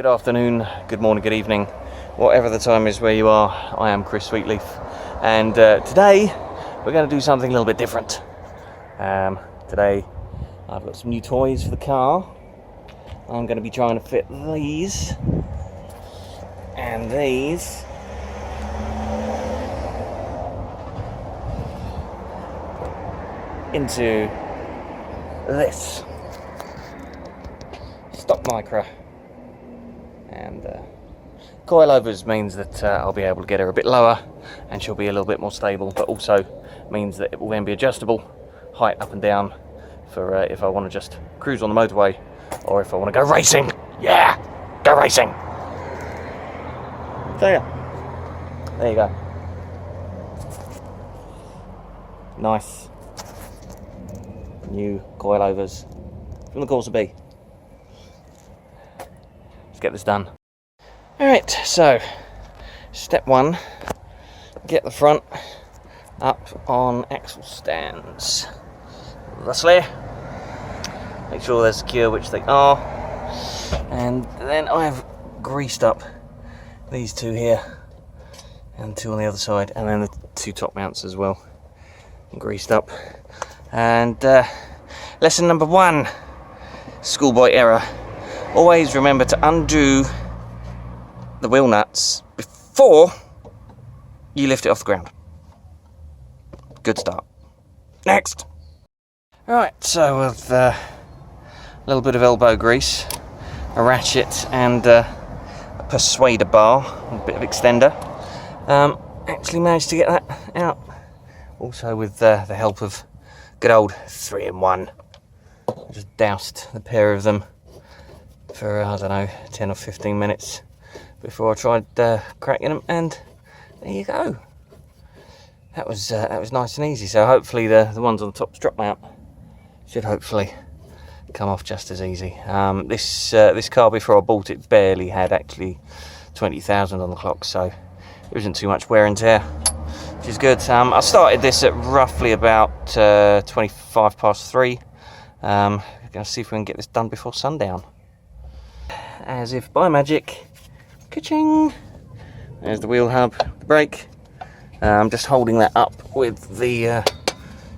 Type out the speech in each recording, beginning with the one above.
Good afternoon, good morning, good evening, whatever the time is where you are. I am Chris Sweetleaf, and today we're going to do something a little bit different. Today I've got some new toys for the car. I'm going to be trying to fit these and these into this Strut Micra, and Coilovers means that I'll be able to get her a bit lower and she'll be a little bit more stable, but also means that it will then be adjustable height up and down for if I want to just cruise on the motorway or if I want to go racing. Yeah, go racing. So yeah, there you go. Nice new coilovers from the Corsa B. Let's get this done. Alright, so step one, get the front up on axle stands. Thusly, make sure they're secure, which they are, and then I've greased up these two here and two on the other side, and then the two top mounts as well, greased up. And lesson number one, schoolboy error: always remember to undo the wheel nuts before you lift it off the ground. Good start. Next. Right, so with a little bit of elbow grease, a ratchet and a persuader bar, a bit of extender, actually managed to get that out. Also with the help of good old 3-in-1. Just doused the pair of them for, I don't know, 10 or 15 minutes before I tried cracking them, and there you go. That was nice and easy. So hopefully the ones on the top strut mount should hopefully come off just as easy. This car, before I bought it, barely had actually 20,000 on the clock, so there isn't too much wear and tear, which is good. I started this at roughly about 25 past 3. We're going to see if we can get this done before sundown. As if by magic, ka-ching! There's the wheel hub, the brake. I'm just holding that up with the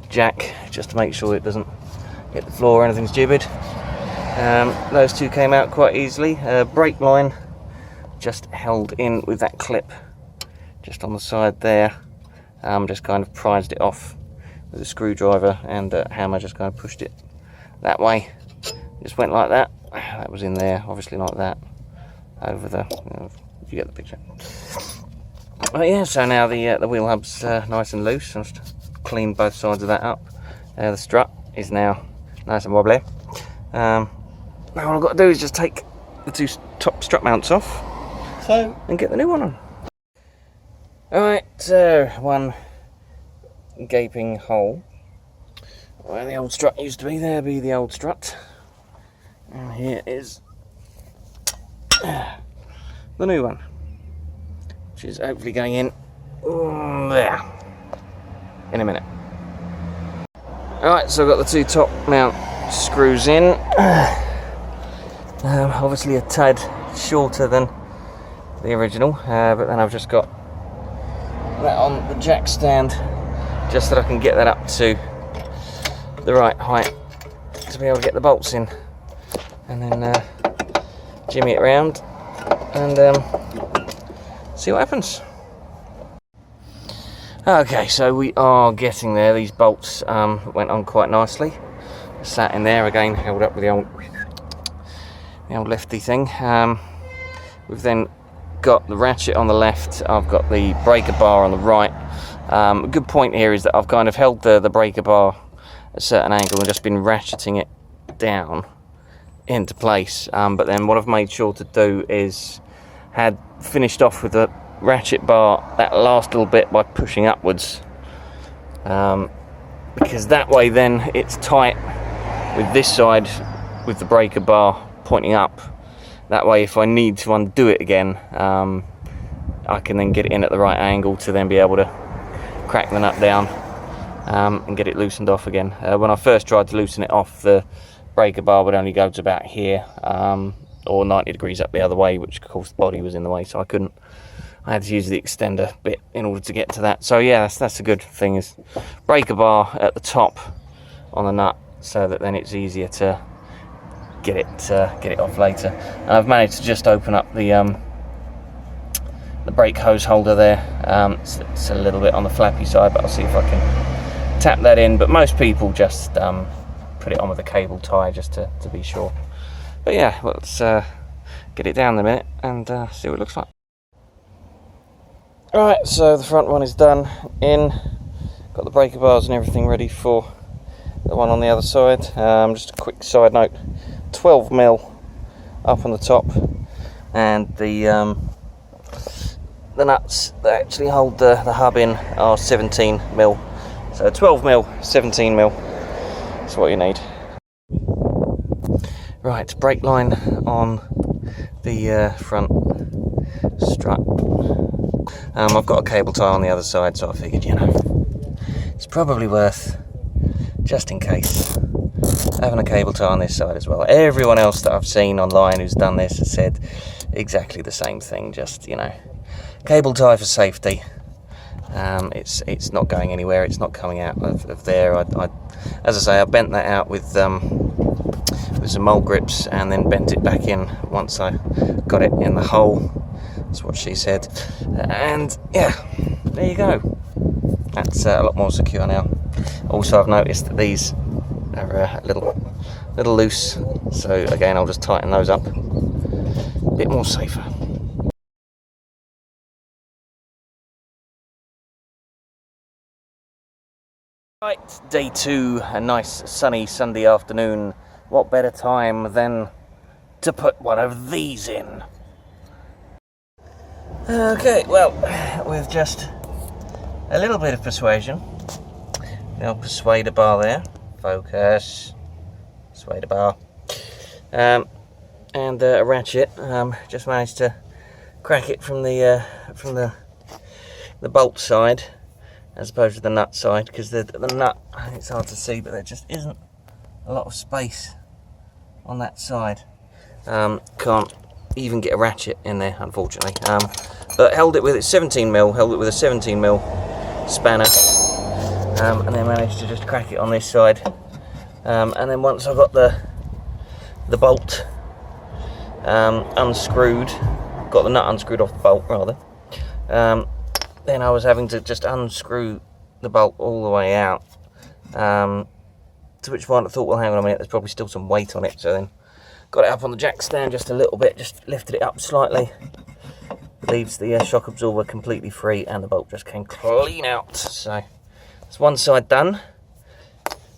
jack just to make sure it doesn't hit the floor or anything stupid. Those two came out quite easily. Brake line just held in with that clip just on the side there. Just kind of prized it off with a screwdriver, and hammer just kind of pushed it that way. Just went like that. That was in there, obviously, like that. Over the, you get the picture. But yeah, so now the wheel hub's nice and loose. I've just cleaned both sides of that up. The strut is now nice and wobbly. Now all I've got to do is just take the two top strut mounts off, and get the new one on. Alright, so one gaping hole where the old strut used to be. There be the old strut, and here is the new one, which is hopefully going in there in a minute. Alright, so I've got the two top mount screws in. Obviously a tad shorter than the original, but then I've just got that on the jack stand just so that I can get that up to the right height to be able to get the bolts in, and then jimmy it around and see what happens. Okay, so we are getting there. These bolts went on quite nicely. Sat in there again, held up with the old lefty thing. We've then got the ratchet on the left. I've got the breaker bar on the right. A good point here is that I've kind of held the breaker bar at a certain angle and just been ratcheting it down into place. But then what I've made sure to do is had finished off with the ratchet bar that last little bit by pushing upwards, because that way then it's tight with this side with the breaker bar pointing up. That way if I need to undo it again, I can then get it in at the right angle to then be able to crack the nut down and get it loosened off again. When I first tried to loosen it off, the breaker bar would only go to about here, or 90 degrees up the other way, which of course the body was in the way, so I had to use the extender bit in order to get to that. So yeah, that's a good thing, is breaker bar at the top on the nut, so that then it's easier to get it off later. And I've managed to just open up the brake hose holder there. It's a little bit on the flappy side, but I'll see if I can tap that in. But most people just put it on with a cable tie just to be sure. But yeah, let's get it down in a minute and see what it looks like. Alright, so the front one is done in. Got the breaker bars and everything ready for the one on the other side. Just a quick side note, 12mm up on the top, and the nuts that actually hold the hub in are 17mm. So 12mm, 17mm, that's what you need. Right, brake line on the front strut. I've got a cable tie on the other side, so I figured, you know, it's probably worth, just in case, having a cable tie on this side as well. Everyone else that I've seen online who's done this has said exactly the same thing, just, you know, cable tie for safety. It's not going anywhere, it's not coming out of there. As I say, I bent that out with some mole grips and then bent it back in once I got it in the hole. That's what she said. And yeah, there you go. That's a lot more secure now. Also, I've noticed that these are a little loose, so again I'll just tighten those up. A bit more safer. Right, day 2, a nice sunny Sunday afternoon. What better time than to put one of these in? Okay, well, with just a little bit of persuasion, the old persuader bar there, focus, persuader bar, and a ratchet. Just managed to crack it from the bolt side as opposed to the nut side, because the nut, it's hard to see, but there just isn't a lot of space on that side. Can't even get a ratchet in there, unfortunately. But held it with 17mm, held it with a 17mm spanner, and then managed to just crack it on this side. And then once I got the bolt unscrewed, got the nut unscrewed off the bolt rather, then I was having to just unscrew the bolt all the way out. To which point I thought, well, hang on a minute, there's probably still some weight on it. So then got it up on the jack stand just a little bit, just lifted it up slightly, leaves the shock absorber completely free, and the bolt just came clean out. So that's one side done.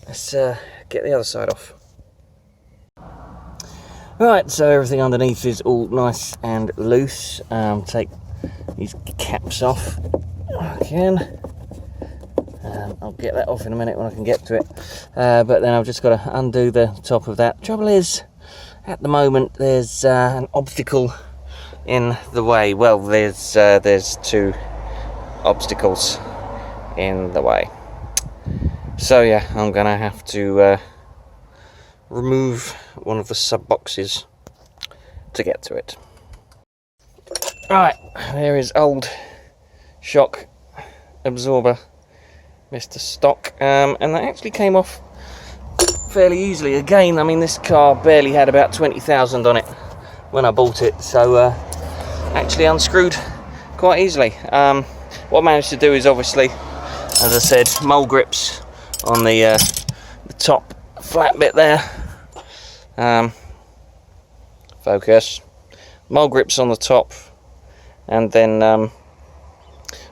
Let's get the other side off. Right, so everything underneath is all nice and loose. Take these caps off I can. I'll get that off in a minute when I can get to it. But then I've just got to undo the top of that. Trouble is, at the moment there's an obstacle in the way. Well, there's 2 obstacles in the way. So yeah, I'm gonna have to remove one of the sub boxes to get to it. Right, there is old shock absorber, Mr. Stock, and that actually came off fairly easily. Again, I mean, this car barely had about 20,000 on it when I bought it, so actually unscrewed quite easily. What I managed to do is, obviously, as I said, mole grips on the top flat bit there. Focus. Mole grips on the top, and then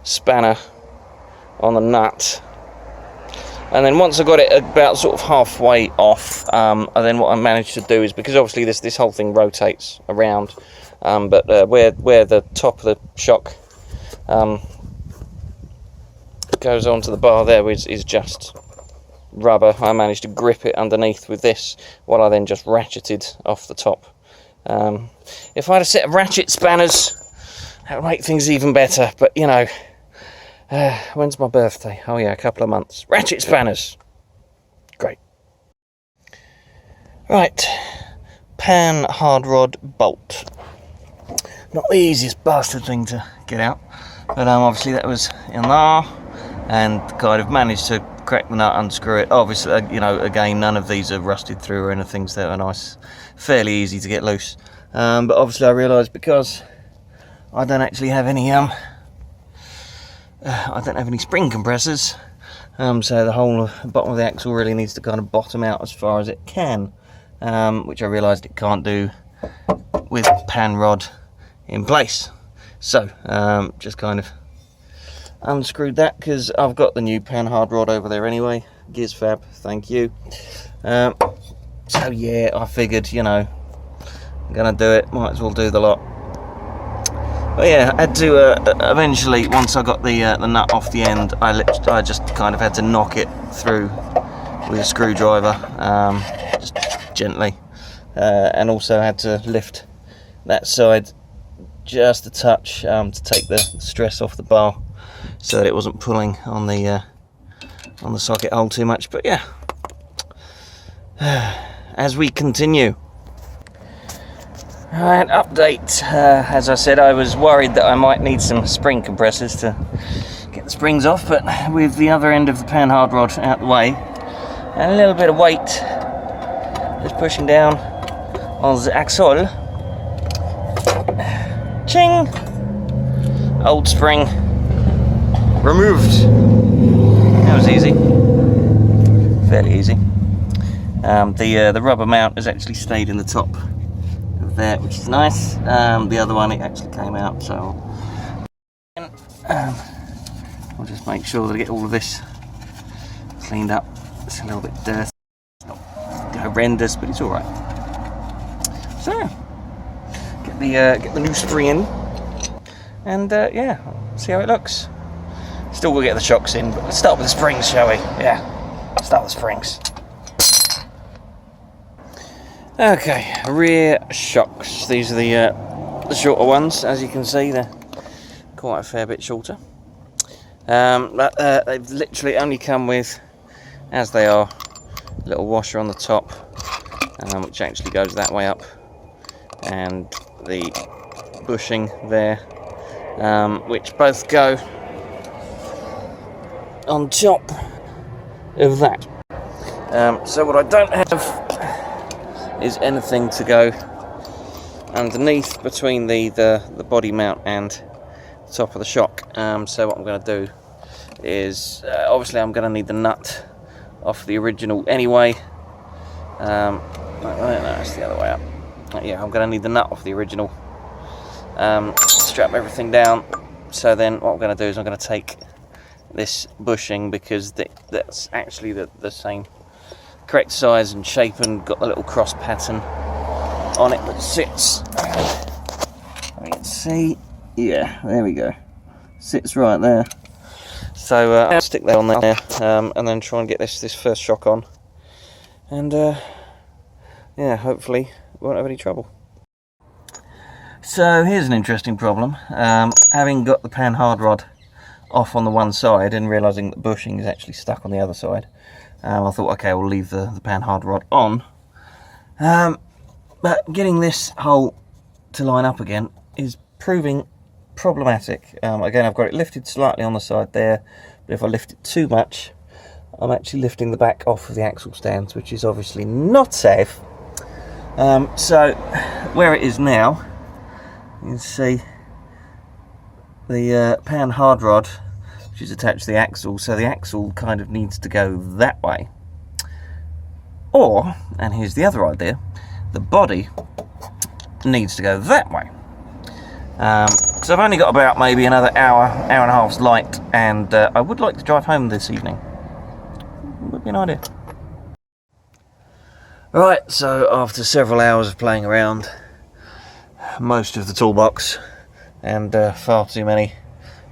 spanner on the nut. And then once I got it about sort of halfway off, and then what I managed to do is, because obviously this whole thing rotates around, but where the top of the shock goes onto the bar there is just rubber. I managed to grip it underneath with this, while I then just ratcheted off the top. If I had a set of ratchet spanners, that would make things even better, but you know, when's my birthday? Oh yeah, a couple of months. Ratchet spanners. Great. Right, pan hard rod bolt. Not the easiest bastard thing to get out, but obviously that was in there, and kind of managed to crack the nut, unscrew it. Obviously, you know, again, none of these are rusted through or anything, so they're nice, fairly easy to get loose. But obviously I realised because I don't actually have any spring compressors, so the whole bottom of the axle really needs to kind of bottom out as far as it can, which I realised it can't do with pan rod in place. So just kind of unscrewed that, because I've got the new pan hard rod over there anyway. Gears fab, thank you. So yeah, I figured, you know, I'm gonna do it, might as well do the lot. But yeah, I had to eventually, once I got the nut off the end, I just kind of had to knock it through with a screwdriver, just gently, and also had to lift that side just a touch to take the stress off the bar, so that it wasn't pulling on the socket hole too much. But yeah, as we continue. Right, update. As I said, I was worried that I might need some spring compressors to get the springs off, but with the other end of the pan hard rod out the way and a little bit of weight just pushing down on the axle, ching! Old spring removed. That was easy, fairly easy. The rubber mount has actually stayed in the top of there, which is nice. The other one, it actually came out, so I'll just make sure that I get all of this cleaned up. It's a little bit dirty, it's not horrendous, but it's all right. So get the new spring in, and yeah, see how it looks. Still we'll get the shocks in, but let's start with the springs, shall we? Yeah, start with the springs. Okay, rear shocks. These are the shorter ones. As you can see, they're quite a fair bit shorter. But they've literally only come with, as they are, a little washer on the top, which actually goes that way up, and the bushing there, which both go on top of that. So what I don't have is anything to go underneath between the body mount and the top of the shock. So what I'm going to do is, obviously I'm going to need the nut off the original anyway. No, it's the other way up. Yeah, I'm going to need the nut off the original. Strap everything down. So then what I'm going to do is I'm going to take this bushing, because that's actually the same correct size and shape, and got the little cross pattern on it that sits, you can see, yeah, there we go, sits right there. So I'll stick that on there, and then try and get this first shock on, and yeah, hopefully won't have any trouble. So here's an interesting problem. Having got the pan hard rod off on the one side and realising that the bushing is actually stuck on the other side, I thought, okay, we'll leave the pan hard rod on. But getting this hole to line up again is proving problematic. Again, I've got it lifted slightly on the side there, but if I lift it too much, I'm actually lifting the back off of the axle stands, which is obviously not safe. So where it is now, you can see the pan hard rod, which is attached to the axle, so the axle kind of needs to go that way. Or, and here's the other idea, the body needs to go that way. Because I've only got about maybe another hour and a half's light, and I would like to drive home this evening. Would be an idea. Right, so after several hours of playing around, most of the toolbox, and far too many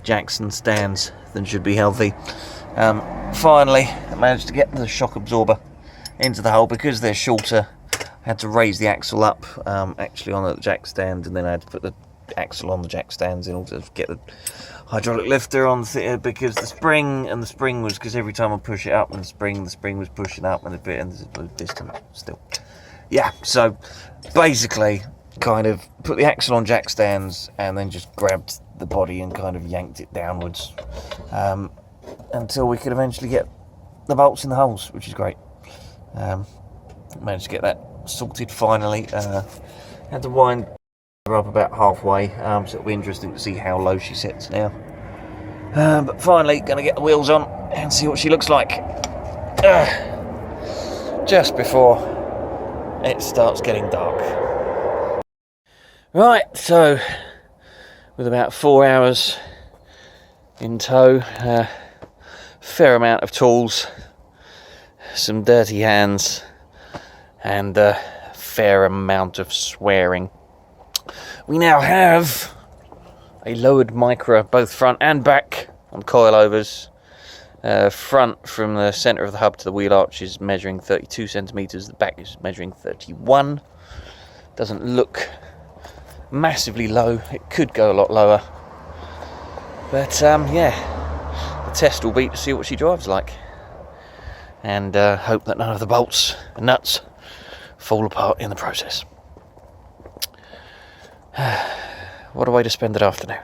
jacks and stands than should be healthy, finally I managed to get the shock absorber into the hole. Because they're shorter, I had to raise the axle up actually on the jack stand, and then I had to put the axle on the jack stands in order to get the hydraulic lifter on because the spring was, because every time I push it up and the spring was pushing up, and a bit, and there's a little distance still. yeah, so basically kind of put the axle on jack stands and then just grabbed the body and kind of yanked it downwards until we could eventually get the bolts in the holes, which is great. Managed to get that sorted finally. Had to wind her up about halfway, so it'll be interesting to see how low she sits now. But finally, going to get the wheels on and see what she looks like just before it starts getting dark. Right, so with about 4 hours in tow, fair amount of tools, some dirty hands, and a fair amount of swearing, we now have a lowered Micra, both front and back, on coilovers. Front from the centre of the hub to the wheel arch is measuring 32 centimetres, the back is measuring 31. Doesn't look massively low, it could go a lot lower. But yeah, the test will be to see what she drives like. And hope that none of the bolts and nuts fall apart in the process. What a way to spend an afternoon.